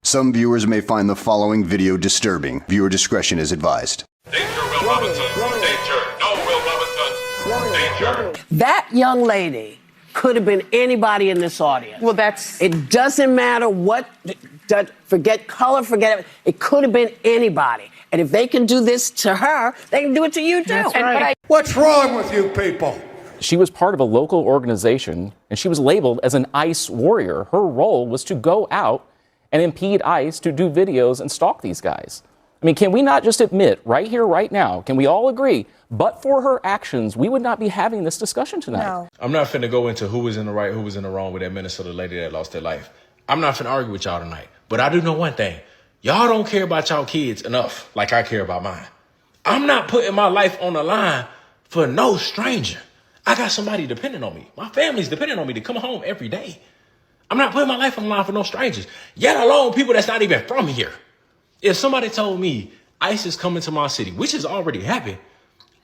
Some viewers may find the following video disturbing. Viewer discretion is advised. Danger, Will Robinson. Danger. No, Will Robinson. Danger. That young lady could have been anybody in this audience. Well, that's... It doesn't matter what, forget color, forget it. It could have been anybody. And if they can do this to her, they can do it to you too. That's right. What's wrong with you people? She was part of a local organization, and she was labeled as an ICE warrior. Her role was to go out and impede ICE to do videos and stalk these guys. I mean, can we not just admit right here, right now, can we all agree, but for her actions, we would not be having this discussion tonight? No. I'm not finna go into who was in the right, who was in the wrong with that Minnesota lady that lost their life. I'm not finna argue with y'all tonight. But I do know one thing. Y'all don't care about y'all kids enough like I care about mine. I'm not putting my life on the line for no stranger. I got somebody depending on me. My family's depending on me to come home every day. I'm not putting my life on the line for no strangers, yet alone people that's not even from here. If somebody told me ICE is coming to my city, which has already happened,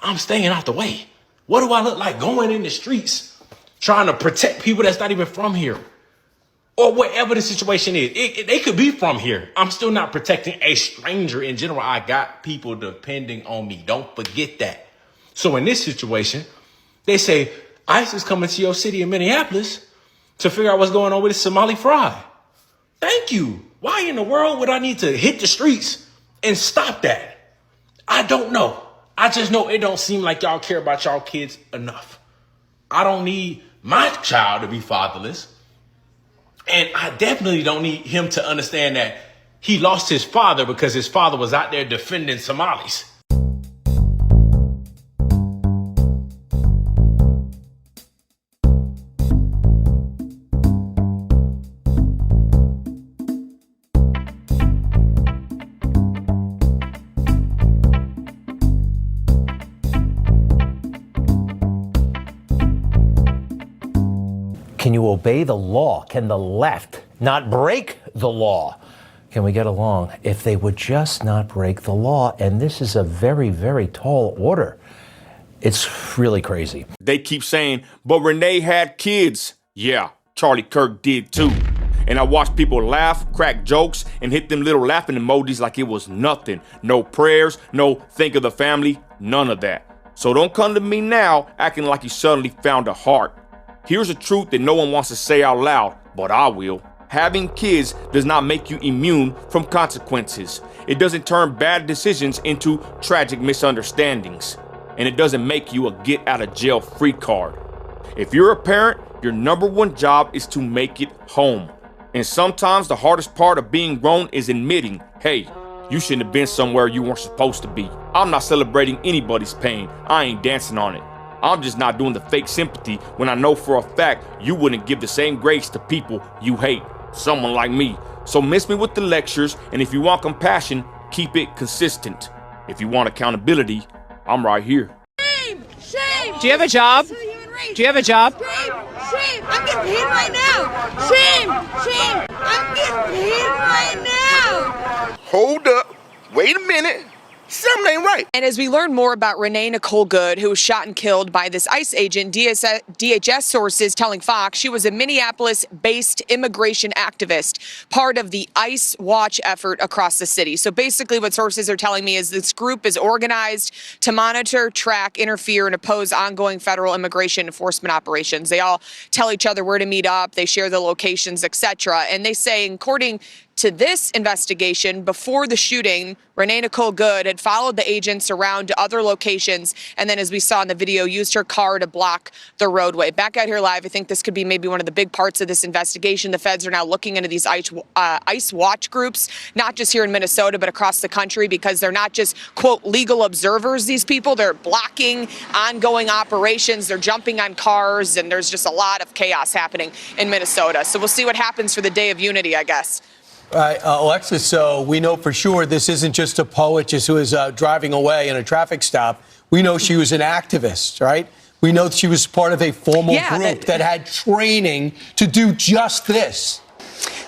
I'm staying out the way. What do I look like going in the streets trying to protect people that's not even from here? Or whatever the situation is. They could be from here. I'm still not protecting a stranger in general. I got people depending on me. Don't forget that. So in this situation, they say ICE is coming to your city in Minneapolis to figure out what's going on with this Somali fraud. Thank you. Why in the world would I need to hit the streets and stop that? I don't know. I just know it don't seem like y'all care about y'all kids enough. I don't need my child to be fatherless. And I definitely don't need him to understand that he lost his father because his father was out there defending Somalis. Can you obey the law? Can the left not break the law? Can we get along if they would just not break the law? And this is a very, very tall order. It's really crazy. They keep saying, but Renee had kids. Yeah, Charlie Kirk did too. And I watched people laugh, crack jokes, and hit them little laughing emojis like it was nothing. No prayers, no think of the family, none of that. So don't come to me now acting like you suddenly found a heart. Here's a truth that no one wants to say out loud, but I will. Having kids does not make you immune from consequences. It doesn't turn bad decisions into tragic misunderstandings. And it doesn't make you a get out of jail free card. If you're a parent, your number one job is to make it home. And sometimes the hardest part of being grown is admitting, hey, you shouldn't have been somewhere you weren't supposed to be. I'm not celebrating anybody's pain. I ain't dancing on it. I'm just not doing the fake sympathy when I know for a fact you wouldn't give the same grace to people you hate, someone like me. So miss me with the lectures, and if you want compassion, keep it consistent. If you want accountability, I'm right here. Shame! Shame! Do you have a job? Do you have a job? Shame! Shame! I'm getting paid right now! Shame! Shame! I'm getting paid right now! Hold up. Wait a minute. Something ain't right. And as we learn more about Renee Nicole Good, who was shot and killed by this ICE agent, DHS sources telling Fox she was a Minneapolis-based immigration activist, part of the ICE Watch effort across the city. So basically what sources are telling me is this group is organized to monitor, track, interfere, and oppose ongoing federal immigration enforcement operations. They all tell each other where to meet up, they share the locations, etc. And they say, according to this investigation, before the shooting, Renee Nicole Good had followed the agents around to other locations, and then, as we saw in the video, used her car to block the roadway. Back out here live, I think this could be maybe one of the big parts of this investigation. The feds are now looking into these ICE watch groups, not just here in Minnesota, but across the country, because they're not just, quote, legal observers, these people. They're blocking ongoing operations. They're jumping on cars, and there's just a lot of chaos happening in Minnesota. So we'll see what happens for the Day of Unity, I guess. Alexis, so we know for sure this isn't just a poet just who is driving away in a traffic stop. We know she was an activist, right? We know she was part of a formal group that had training to do just this.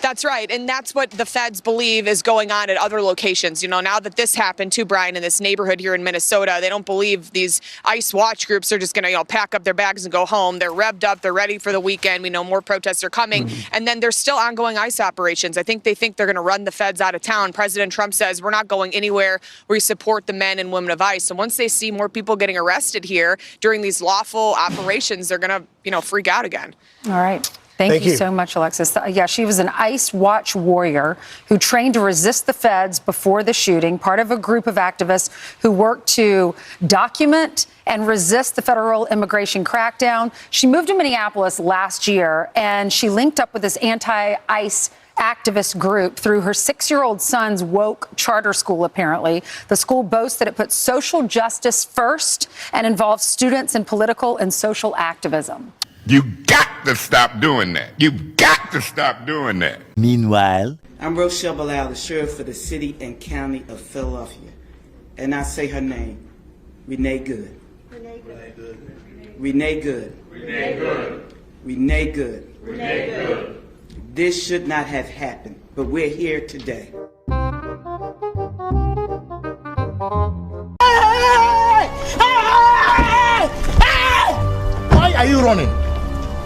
That's right. And that's what the feds believe is going on at other locations. You know, now that this happened too, Brian, in this neighborhood here in Minnesota, they don't believe these ICE watch groups are just going to, pack up their bags and go home. They're revved up. They're ready for the weekend. We know more protests are coming. And then there's still ongoing ICE operations. I think they think they're going to run the feds out of town. President Trump says we're not going anywhere. We support the men and women of ICE. And once they see more people getting arrested here during these lawful operations, they're going to, freak out again. All right. Thank you so much, Alexis. Yeah, she was an ICE watch warrior who trained to resist the feds before the shooting, part of a group of activists who worked to document and resist the federal immigration crackdown. She moved to Minneapolis last year, and she linked up with this anti-ICE activist group through her 6-year-old son's woke charter school, apparently. The school boasts that it puts social justice first and involves students in political and social activism. You got to stop doing that. You got to stop doing that. Meanwhile, I'm Rochelle Bilal, the sheriff for the city and county of Philadelphia. And I say her name, Renee Good. Renee Good. Renee Good. Renee Good. Renee Good. Renee Good. This should not have happened, but we're here today. why are you running?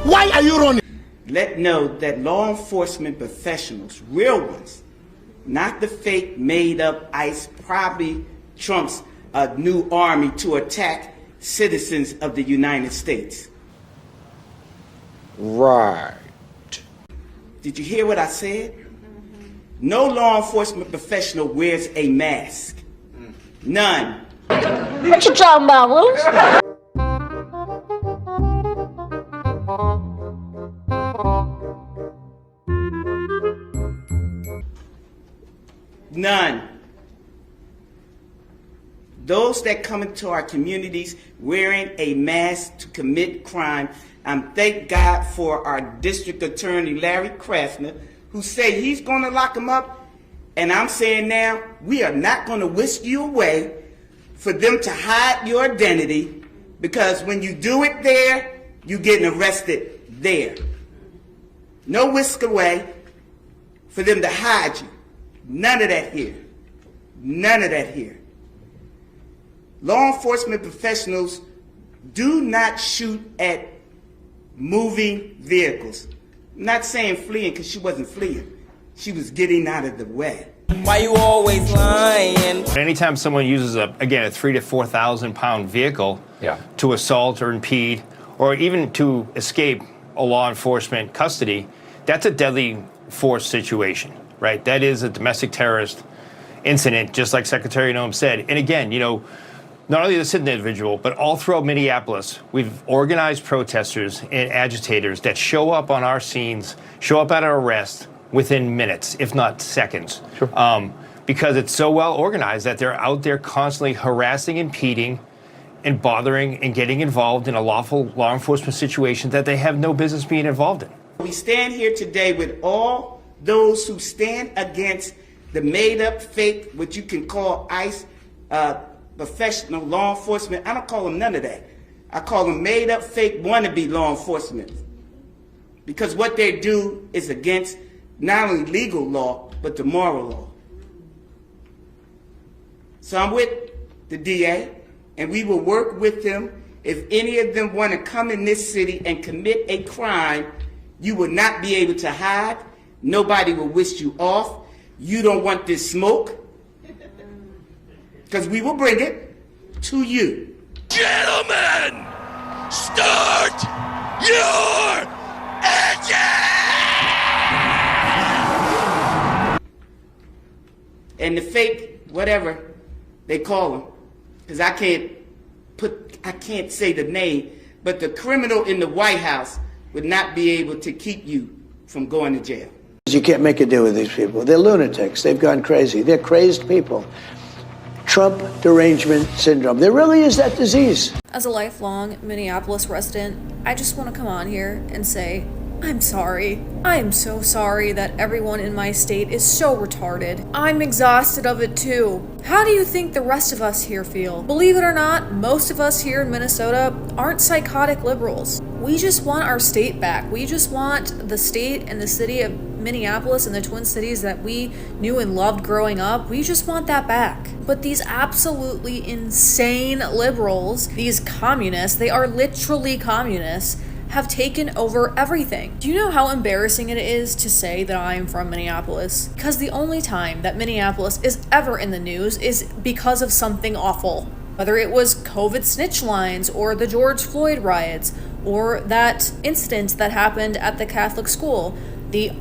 Why are you running? Let know that law enforcement professionals, real ones, not the fake made up ICE, probably Trump's new army to attack citizens of the United States. Right. Did you hear what I said? No law enforcement professional wears a mask. None. What you talking about, Willis? None. Those that come into our communities wearing a mask to commit crime, thank God for our district attorney, Larry Kraftner, who said he's going to lock them up. And I'm saying now, we are not going to whisk you away for them to hide your identity, because when you do it there, you're getting arrested there. No whisk away for them to hide you. None of that here. None of that here. Law enforcement professionals do not shoot at moving vehicles. I'm not saying fleeing, because she wasn't fleeing. She was getting out of the way. Why you always lying? Anytime someone uses a 3,000 to 4,000 pound vehicle to assault or impede, or even to escape a law enforcement custody, that's a deadly force situation, right? That is a domestic terrorist incident, just like Secretary Noem said. And again, not only this individual, but all throughout Minneapolis, we've organized protesters and agitators that show up on our scenes, show up at our arrest within minutes, if not seconds. Sure. Because it's so well organized that they're out there constantly harassing, impeding, and bothering and getting involved in a lawful law enforcement situation that they have no business being involved in. We stand here today with all those who stand against the made-up, fake, what you can call ICE, professional law enforcement. I don't call them none of that. I call them made-up, fake, wannabe law enforcement. Because what they do is against not only legal law, but the moral law. So I'm with the DA, and we will work with them. If any of them want to come in this city and commit a crime, you will not be able to hide. Nobody will whisk you off. You don't want this smoke, because we will bring it to you. Gentlemen, start your engine! And the fake, whatever they call them, because I can't say the name, but the criminal in the White House would not be able to keep you from going to jail. You can't make a deal with these people. They're lunatics. They've gone crazy. They're crazed people. Trump derangement syndrome. There really is that disease. As a lifelong Minneapolis resident, I just want to come on here and say, I'm sorry. I am so sorry that everyone in my state is so retarded. I'm exhausted of it too. How do you think the rest of us here feel? Believe it or not, most of us here in Minnesota aren't psychotic liberals. We just want our state back. We just want the state and the city of Minneapolis and the Twin Cities that we knew and loved growing up, we just want that back. But these absolutely insane liberals, these communists, they are literally communists, have taken over everything. Do you know how embarrassing it is to say that I'm from Minneapolis? Because the only time that Minneapolis is ever in the news is because of something awful. Whether it was COVID snitch lines or the George Floyd riots or that incident that happened at the Catholic school,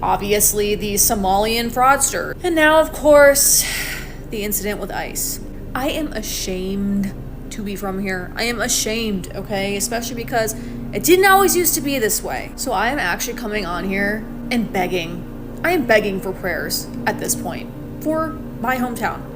obviously the Somalian fraudster, and now of course the incident with ICE. I am ashamed to be from here. I am ashamed, okay? Especially because it didn't always used to be this way. So I am actually coming on here and begging. I am begging for prayers at this point for my hometown.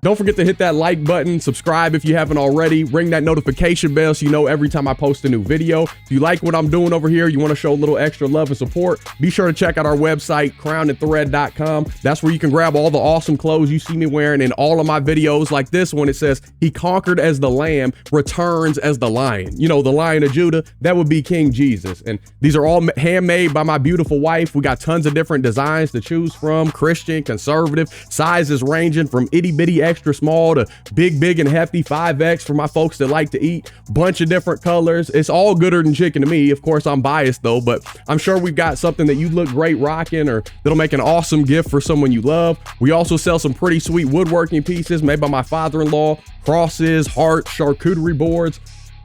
Don't forget to hit that like button, subscribe if you haven't already, ring that notification bell so you know every time I post a new video. If you like what I'm doing over here, you want to show a little extra love and support, be sure to check out our website, crownandthread.com. That's where you can grab all the awesome clothes you see me wearing in all of my videos. Like this one, it says, "He conquered as the lamb, returns as the lion." You know, the Lion of Judah, that would be King Jesus. And these are all handmade by my beautiful wife. We got tons of different designs to choose from, Christian, conservative, sizes ranging from itty bitty extra small to big and hefty 5X for my folks that like to eat. Bunch of different colors. It's all gooder than chicken to me. Of course, I'm biased though, but I'm sure we've got something that you look great rocking or that'll make an awesome gift for someone you love. We also sell some pretty sweet woodworking pieces made by my father-in-law, crosses, hearts, charcuterie boards.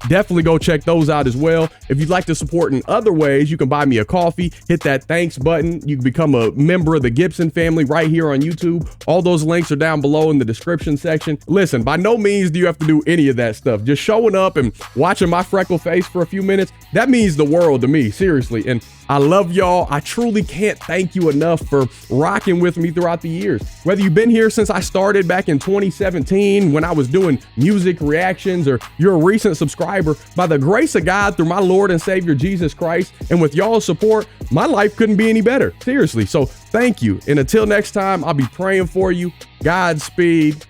Definitely go check those out as well. If you'd like to support in other ways, you can buy me a coffee, hit that thanks button. You can become a member of the Gibson family right here on YouTube. All those links are down below in the description section. Listen, by no means do you have to do any of that stuff. Just showing up and watching my freckle face for a few minutes, that means the world to me, seriously. And I love y'all. I truly can't thank you enough for rocking with me throughout the years. Whether you've been here since I started back in 2017 when I was doing music reactions, or you're a recent subscriber, by the grace of God through my Lord and Savior Jesus Christ, and with y'all's support, my life couldn't be any better. Seriously. So thank you. And until next time, I'll be praying for you. Godspeed.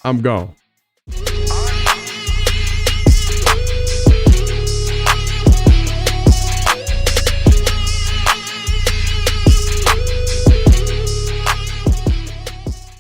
I'm gone.